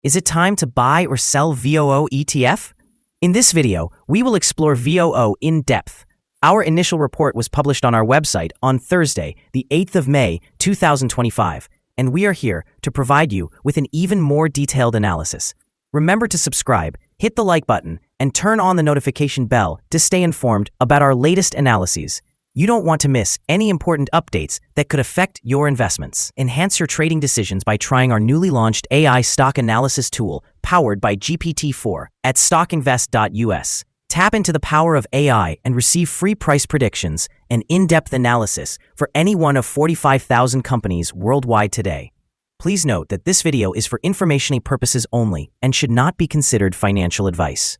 Is it time to buy or sell VOO ETF? In this video, we will explore VOO in depth. Our initial report was published on our website on Thursday, the 8th of May, 2025, and we are here to provide you with an even more detailed analysis. Remember to subscribe, hit the like button, and turn on the notification bell to stay informed about our latest analyses. You don't want to miss any important updates that could affect your investments. Enhance your trading decisions by trying our newly launched AI stock analysis tool powered by GPT-4 at StockInvest.us. Tap into the power of AI and receive free price predictions and in-depth analysis for any one of 45,000 companies worldwide today. Please note that this video is for informational purposes only and should not be considered financial advice.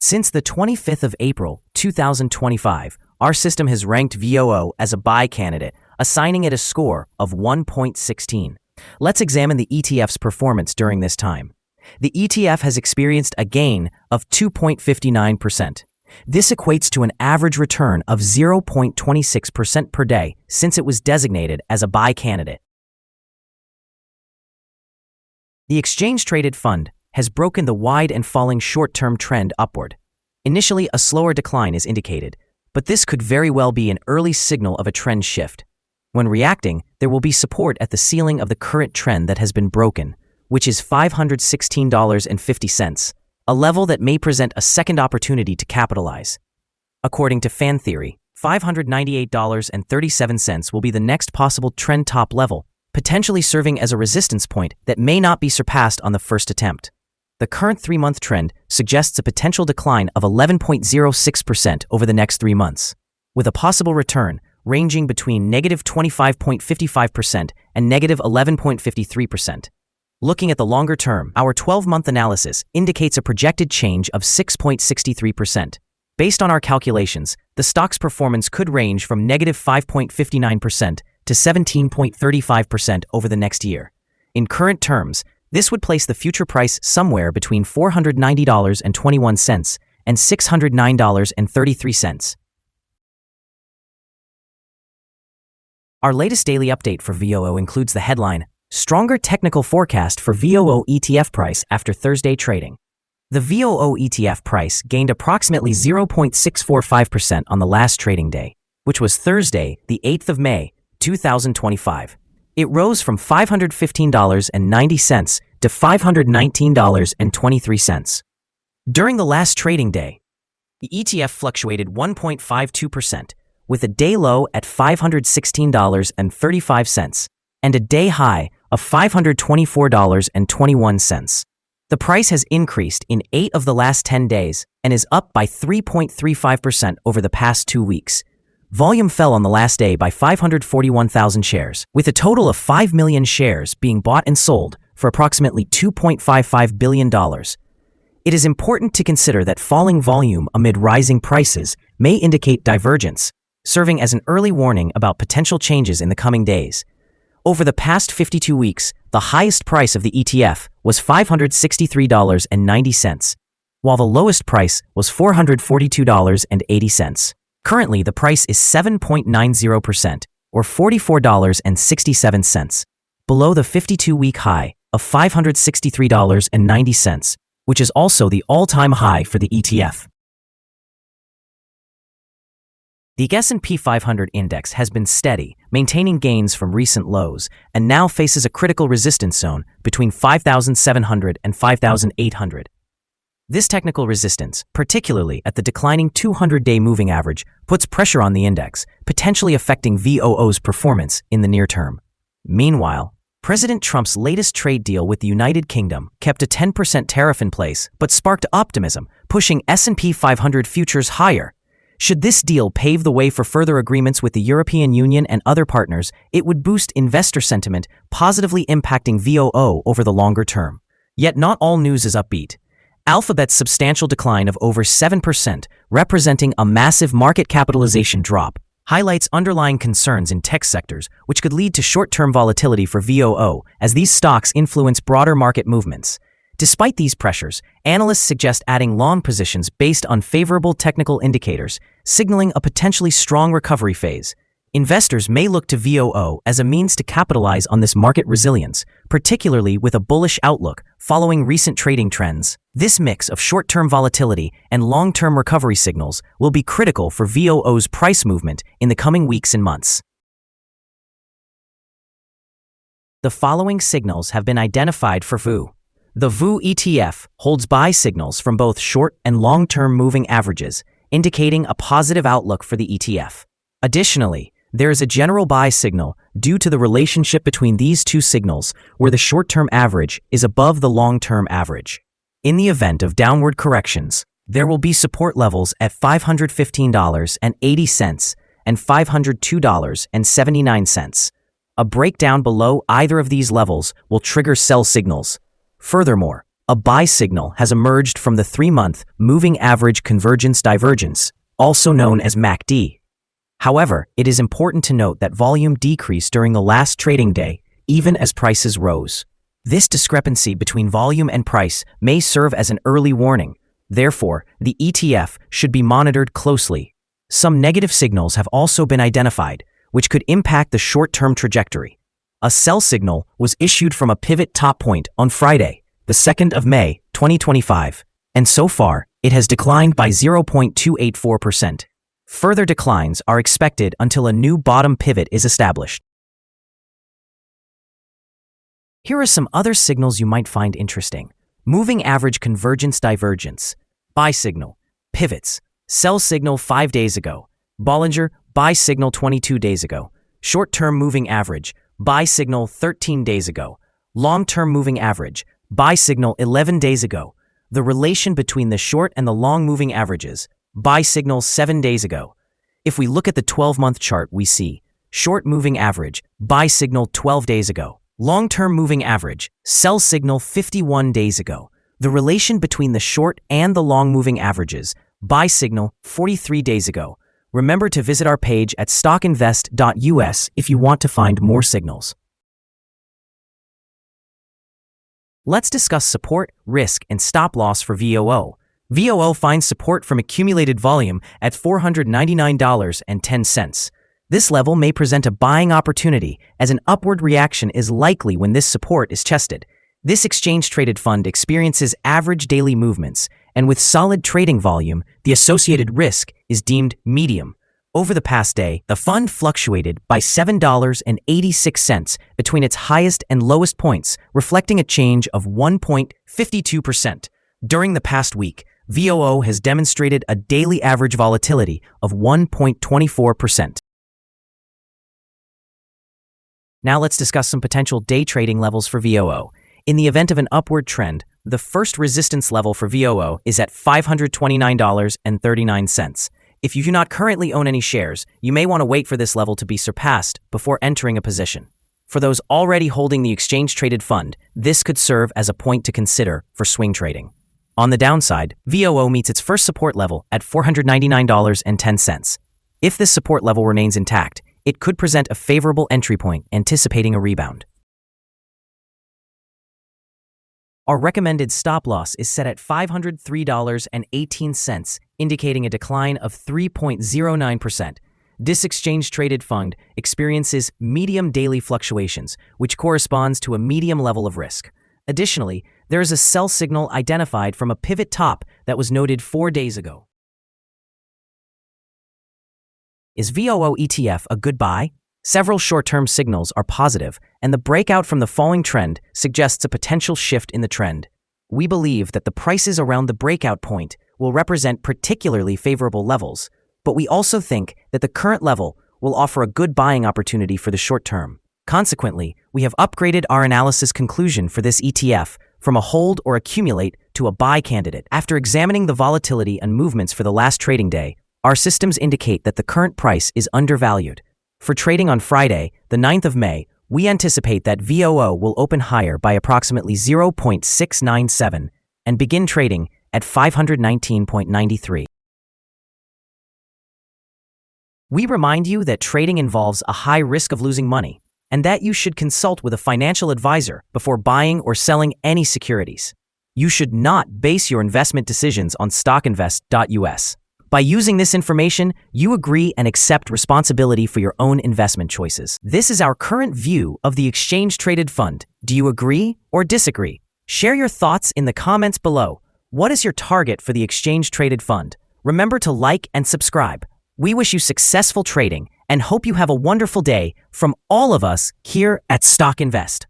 Since the 25th of April, 2025, our system has ranked VOO as a buy candidate, assigning it a score of 1.16. Let's examine the ETF's performance during this time. The ETF has experienced a gain of 2.59%. This equates to an average return of 0.26% per day since it was designated as a buy candidate. The exchange-traded fund has broken the wide and falling short-term trend upward. Initially, a slower decline is indicated, but this could very well be an early signal of a trend shift. When reacting, there will be support at the ceiling of the current trend that has been broken, which is $516.50, a level that may present a second opportunity to capitalize. According to fan theory, $598.37 will be the next possible trend top level, potentially serving as a resistance point that may not be surpassed on the first attempt. The current 3-month trend suggests a potential decline of 11.06% over the next 3 months, with a possible return ranging between negative 25.55% and negative 11.53%. Looking at the longer term, our 12-month analysis indicates a projected change of 6.63%. Based on our calculations, the stock's performance could range from negative 5.59% to 17.35% over the next year. In current terms, this would place the future price somewhere between $490.21 and $609.33. Our latest daily update for VOO includes the headline, Stronger Technical Forecast for VOO ETF Price After Thursday Trading. The VOO ETF price gained approximately 0.645% on the last trading day, which was Thursday, the 8th of May, 2025. It rose from $515.90 to $519.23. During the last trading day, the ETF fluctuated 1.52%, with a day low at $516.35 and a day high of $524.21. The price has increased in 8 of the last 10 days and is up by 3.35% over the past 2 weeks. Volume fell on the last day by 541,000 shares, with a total of 5 million shares being bought and sold for approximately $2.55 billion. It is important to consider that falling volume amid rising prices may indicate divergence, serving as an early warning about potential changes in the coming days. Over the past 52 weeks, the highest price of the ETF was $563.90, while the lowest price was $442.80. Currently, the price is 7.90%, or $44.67, below the 52-week high of $563.90, which is also the all-time high for the ETF. The S&P 500 index has been steady, maintaining gains from recent lows, and now faces a critical resistance zone between 5,700 and 5,800. This technical resistance, particularly at the declining 200-day moving average, puts pressure on the index, potentially affecting VOO's performance in the near term. Meanwhile, President Trump's latest trade deal with the United Kingdom kept a 10% tariff in place but sparked optimism, pushing S&P 500 futures higher. Should this deal pave the way for further agreements with the European Union and other partners, it would boost investor sentiment, positively impacting VOO over the longer term. Yet not all news is upbeat. Alphabet's substantial decline of over 7%, representing a massive market capitalization drop, highlights underlying concerns in tech sectors, which could lead to short-term volatility for VOO as these stocks influence broader market movements. Despite these pressures, analysts suggest adding long positions based on favorable technical indicators, signaling a potentially strong recovery phase. Investors may look to VOO as a means to capitalize on this market resilience, particularly with a bullish outlook following recent trading trends. This mix of short-term volatility and long-term recovery signals will be critical for VOO's price movement in the coming weeks and months. The following signals have been identified for VOO. The VOO ETF holds buy signals from both short and long-term moving averages, indicating a positive outlook for the ETF. Additionally, there is a general buy signal due to the relationship between these two signals where the short-term average is above the long-term average. In the event of downward corrections, there will be support levels at $515.80 and $502.79. A breakdown below either of these levels will trigger sell signals. Furthermore, a buy signal has emerged from the 3-month moving average convergence divergence, also known as MACD. However, it is important to note that volume decreased during the last trading day, even as prices rose. This discrepancy between volume and price may serve as an early warning. Therefore, the ETF should be monitored closely. Some negative signals have also been identified, which could impact the short-term trajectory. A sell signal was issued from a pivot top point on Friday, the 2nd of May, 2025, and so far, it has declined by 0.284%. Further declines are expected until a new bottom pivot is established. Here are some other signals you might find interesting. Moving average convergence divergence, buy signal, pivots, sell signal 5 days ago, Bollinger, buy signal 22 days ago, short-term moving average, buy signal 13 days ago, long-term moving average, buy signal 11 days ago, the relation between the short and the long moving averages, buy signal 7 days ago. If we look at the 12-month chart, we see short moving average, buy signal 12 days ago, long-term moving average, sell signal 51 days ago. The relation between the short and the long moving averages, buy signal 43 days ago. Remember to visit our page at StockInvest.us if you want to find more signals. Let's discuss support, risk, and stop loss for VOO. VOO finds support from accumulated volume at $499.10. This level may present a buying opportunity as an upward reaction is likely when this support is tested. This exchange-traded fund experiences average daily movements, and with solid trading volume, the associated risk is deemed medium. Over the past day, the fund fluctuated by $7.86 between its highest and lowest points, reflecting a change of 1.52%. During the past week, VOO has demonstrated a daily average volatility of 1.24%. Now let's discuss some potential day trading levels for VOO. In the event of an upward trend, the first resistance level for VOO is at $529.39. If you do not currently own any shares, you may want to wait for this level to be surpassed before entering a position. For those already holding the exchange-traded fund, this could serve as a point to consider for swing trading. On the downside, VOO meets its first support level at $499.10. If this support level remains intact, it could present a favorable entry point, anticipating a rebound. Our recommended stop loss is set at $503.18, indicating a decline of 3.09%. This exchange-traded fund experiences medium daily fluctuations, which corresponds to a medium level of risk. Additionally, there is a sell signal identified from a pivot top that was noted 4 days ago. Is VOO ETF a good buy? Several short-term signals are positive, and the breakout from the falling trend suggests a potential shift in the trend. We believe that the prices around the breakout point will represent particularly favorable levels, but we also think that the current level will offer a good buying opportunity for the short term. Consequently, we have upgraded our analysis conclusion for this ETF from a hold or accumulate to a buy candidate. After examining the volatility and movements for the last trading day, our systems indicate that the current price is undervalued. For trading on Friday, the 9th of May, we anticipate that VOO will open higher by approximately 0.697 and begin trading at $519.93. We remind you that trading involves a high risk of losing money, and that you should consult with a financial advisor before buying or selling any securities. You should not base your investment decisions on StockInvest.us. By using this information, you agree and accept responsibility for your own investment choices. This is our current view of the exchange-traded fund. Do you agree or disagree? Share your thoughts in the comments below. What is your target for the exchange-traded fund? Remember to like and subscribe. We wish you successful trading and hope you have a wonderful day from all of us here at Stock Invest.